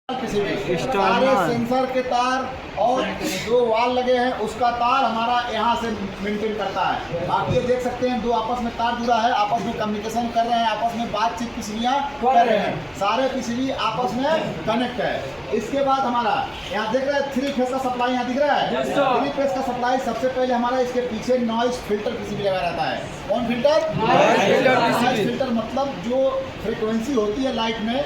सारे सेंसर के तार और जो वाल लगे हैं उसका तार हमारा यहाँ से मेंटेन करता है। आप ये देख सकते हैं दो आपस में तार जुड़ा है, आपस में कम्युनिकेशन कर रहे हैं, आपस में बातचीत पिछलियाँ कर रहे हैं, सारे पिछली आपस में कनेक्ट है। इसके बाद हमारा यहाँ देख रहे हैं 3 फेस का सप्लाई यहाँ दिख रहा है। 3 फेस का सप्लाई सबसे पहले हमारा इसके पीछे नॉइज फिल्टर पीसीबी लगा रहता है। कौन फिल्टर? नॉइज फिल्टर मतलब जो फ्रिक्वेंसी होती है लाइट में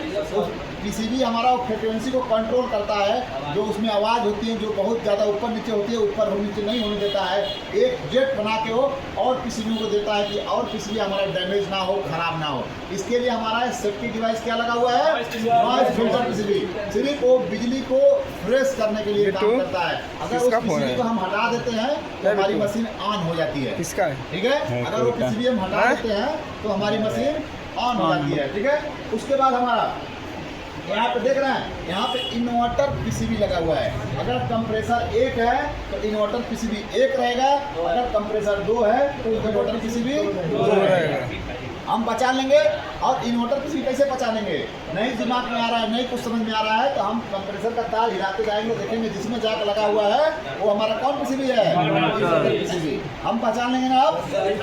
पीसीबी हमारा फ्रिक्वेंसी को कंट्रोल करता है। जो उसमें आवाज़ होती है जो बहुत ज़्यादा ऊपर नीचे होती है, ऊपर और नीचे नहीं होने देता है, एक जेट बना के वो और पीसीबी को देता है कि और पीसीबी हमारा डैमेज ना हो, खराब ना हो। इसके लिए हमारा सेफ्टी डिवाइस क्या लगा हुआ है? Noise filter PCB. सिर्फ वो बिजली को फ्रेश करने के लिए काम करता है। अगर उस पीसीबी को हम हटा देते हैं तो हमारी मशीन ऑन हो जाती है। किसका है? ठीक है, अगर वो पीसीबी हम हटा देते हैं तो हमारी मशीन ऑन हो जाती है। ठीक है, उसके बाद हमारा यहाँ पे देख रहे हैं यहाँ पे इन्वर्टर पीसीबी लगा हुआ है। अगर कंप्रेसर 1 है तो इन्वर्टर पीसीबी 1 रहेगा, अगर कंप्रेसर 2 है तो इन्वर्टर पीसीबी 2 रहेगा। हम पहचान लेंगे। और इन्वर्टर पीसीबी कैसे पहचानेंगे? नहीं दिमाग में आ रहा है, नहीं कुछ समझ में आ रहा है तो हम कंप्रेसर का तार हिलाते जाएंगे, देखेंगे जिसमें जाक लगा हुआ है वो हमारा कौन पीसीबी है? Inverter PCB. हम पहचान लेंगे ना अब।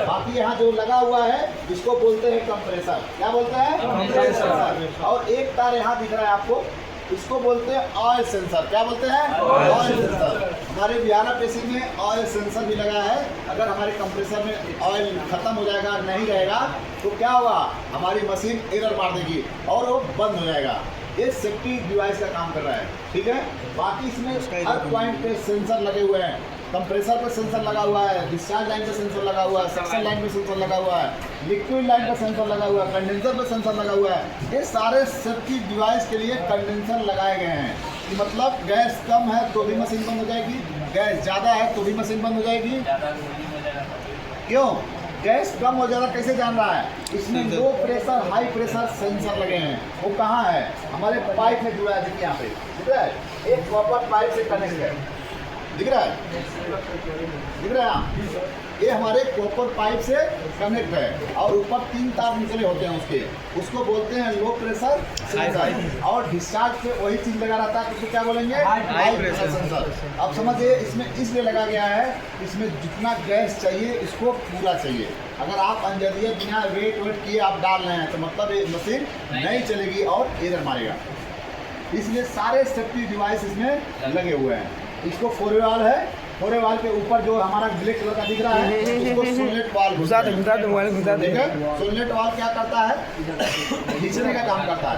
बाकी यहाँ जो लगा हुआ है इसको बोलते हैं कंप्रेसर। क्या बोलते हैं? कंप्रेसर। और एक तार यहाँ दिख रहा है आपको, इसको बोलते हैं ऑयल सेंसर। क्या बोलते हैं? Oil sensor. हमारे बिहार पेशी में ऑयल सेंसर भी लगा है। अगर हमारे कंप्रेसर में ऑयल खत्म हो जाएगा, नहीं रहेगा तो क्या होगा? हमारी मशीन एरर मार देगी और वो बंद हो जाएगा। ये सेफ्टी डिवाइस का काम कर रहा है। ठीक है, बाकी इसमें हर पॉइंट पे सेंसर लगे हुए हैं। कंप्रेसर पे सेंसर लगा हुआ है, डिस्चार्ज लाइन पे सेंसर लगा हुआ है, सक्शन लाइन पे सेंसर लगा हुआ है, लिक्विड लाइन पे सेंसर लगा हुआ है, कंडेंसर पे सेंसर लगा हुआ है। ये सारे सेफ्टी डिवाइस के लिए कंडेंसर लगाए गए हैं कि मतलब गैस कम है तो भी मशीन बंद हो जाएगी, गैस ज़्यादा है तो भी मशीन बंद हो जाएगी। क्यों? गैस कम और ज़्यादा कैसे जान रहा है? इसमें low pressure high pressure sensor लगे हैं। वो कहाँ है? हमारे पाइप में जुड़ा है। देखिए यहाँ पे दिख रहा है, एक कॉपर पाइप से कनेक्ट है। दिख रहा है? दिख रहा है? ये हमारे कॉपर पाइप से कनेक्ट है और ऊपर 3 तार निकले होते हैं उसके, उसको बोलते हैं लो प्रेशर सेंसर। और डिस्चार्ज पे वही चीज लगा रहता है, उसको क्या बोलेंगे? High pressure sensor. अब समझिए इसमें इसलिए लगा गया है, इसमें जितना गैस चाहिए इसको पूरा चाहिए। अगर आप अंजरिए बिना वेट किए आप डाल रहे हैं तो मतलब ये मशीन नहीं चलेगी और एरर मारेगा। इसलिए सारे सेफ्टी डिवाइस इसमें लगे हुए हैं। इसको फोरेवाल है, फोरेवाल के ऊपर जो हमारा ब्लैक कलर का दिख रहा है उसको सोलनेट वाल घुसा दे। ठीक है, सोलनेट वाल क्या करता है? खींचने का काम करता है।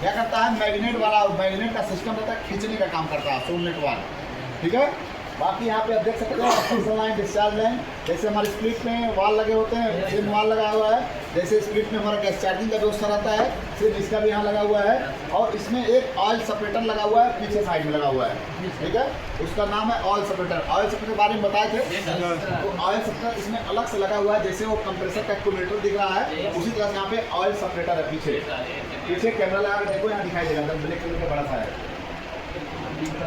क्या करता है? मैग्नेट वाला, मैग्नेट का सिस्टम रहता है, खींचने का काम करता है सोलनेट वाल। ठीक है, बाकी यहाँ पे आप देख सकते हैं एक्सटेंशन लाइन, डिस्चार्ज लाइन। जैसे हमारे स्प्लिट में वाल लगे होते हैं, सेम वाल लगा हुआ है। जैसे स्प्लिट में हमारा गैस चार्जिंग का व्यवस्था रहता है, सिर्फ इसका भी यहाँ लगा हुआ है। और इसमें एक ऑयल सेपरेटर लगा हुआ है, पीछे साइड में लगा हुआ है। ठीक है, उसका नाम है ऑयल सेपरेटर। ऑयल सेपरेटर के बारे में बताए थे तो ऑयल सेपरेटर इसमें अलग से लगा हुआ है। जैसे वो कंप्रेसर का एक्यूमुलेटर दिख रहा है उसी तरह से यहाँ पे ऑयल सेपरेटर है। पीछे कैमरा लगा के देखो, यहाँ दिखाई देगा, ब्लैक कलर का बड़ा सा है।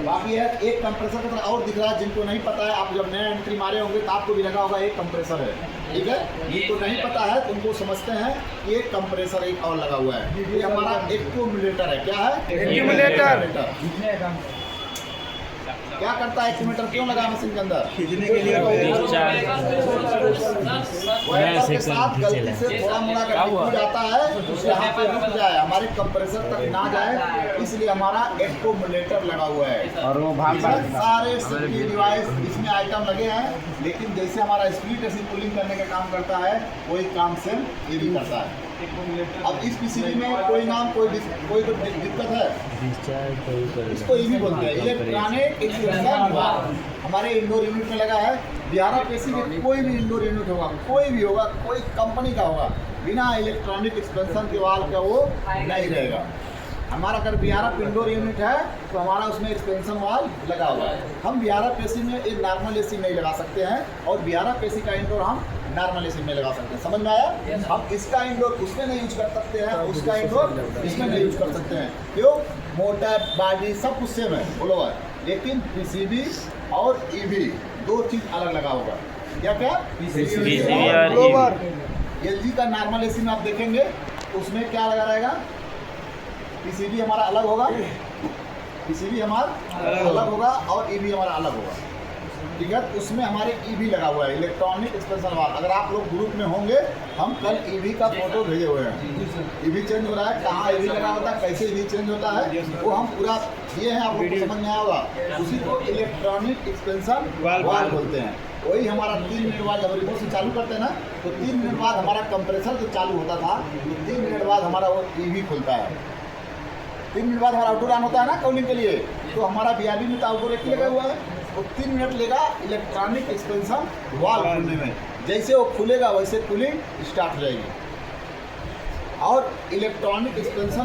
बाकी है एक कंप्रेसर का तरह और दिख रहा है, जिनको नहीं पता है, आप जब नया एंट्री मारे होंगे तो आपको भी लगा होगा एक कंप्रेसर है। ठीक है, जिनको नहीं पता है तो उनको समझते हैं ये कंप्रेसर एक और लगा हुआ है। ये हमारा एक्यूमुलेटर है। क्या है? एक्यूमुलेटर। क्या करता है एक्यूमुलेटर? क्यों लगा मशीन के अंदर? खींचने के लिए। के साथ गलती से थोड़ा मोड़ा का लिक्विड आता है तो यहाँ पे रुक जाए, हमारे कंप्रेसर तक ना जाए, इसलिए हमारा एक्यूमुलेटर लगा हुआ है। और वो सारे सेफ्टी डिवाइस इसमें आइटम लगे हैं, लेकिन जैसे हमारा स्प्लिट ऐसी कूलिंग करने का काम करता है वही काम से ये भी करता है। अब इस पीसीबी में कोई नाम कोई तो दिक्कत है, इसको ये भी बोलते हैं इलेक्ट्रॉनिक एक्सपेंशन वाल्व। हमारे इंडोर यूनिट में लगा है। बिहार पेशी में कोई भी इंडोर यूनिट होगा, कोई भी होगा, कोई कंपनी का होगा, बिना इलेक्ट्रॉनिक एक्सपेंशन के वाल्व का वो नहीं रहेगा। हमारा अगर बिहार इंडोर यूनिट है तो हमारा उसमें एक्सपेंशन वाल्व लगा हुआ है। हम बिहार पेशी में एक नॉर्मल एसी नहीं लगा सकते हैं और बिहार पेशी का इंडोर हम नॉर्मल एसी में लगा सकते हैं। समझ में आया? हम इसका इंडोर उसमें नहीं यूज कर सकते हैं, उसका इंडोर इसमें नहीं यूज कर सकते हैं। क्यों? मोटर बॉडी सब कुछ सेम है ब्लोअर, लेकिन पीसीबी और ईबी 2 चीज अलग लगा होगा। क्या क्या? पीसीबी और ब्लोअर। एलजी का नॉर्मल एसी में आप देखेंगे उसमें क्या लगा रहेगा? पीसीबी हमारा अलग होगा, पीसीबी हमारा अलग होगा और ईवी हमारा अलग होगा, ठीक है। तो उसमें हमारे ईवी लगा हुआ है, इलेक्ट्रॉनिक एक्सपेंशन वाल्व। अगर आप लोग ग्रुप में होंगे, हम कल ईवी का फोटो भेजे हुए हैं। ईवी चेंज हो रहा है, कहाँ ईवी लगा होता है, कैसे ईवी चेंज होता है, वो हम पूरा ये है, आप लोग को समझ में आया होगा। उसी को इलेक्ट्रॉनिक एक्सपेंशन वाल्व बोलते हैं। वही हमारा 3 मिनट बाद जब रिमोट से चालू करते हैं ना, तो 3 मिनट बाद हमारा कंप्रेसर जो चालू होता था, तो 3 मिनट बाद हमारा वो ईवी खुलता है। 3 मिनट बाद हमारा आउटडोर ऑन होता है ना कूलिंग के लिए, तो हमारा बीआरबी में तो आउटडोर एक ही लगा हुआ है, तो 3 मिनट लेगा इलेक्ट्रॉनिक एक्सपेंशन वाल्व खुलने में। जैसे वो खुलेगा वैसे कूलिंग स्टार्ट हो जाएगी। और इलेक्ट्रॉनिक एक्सपेंशन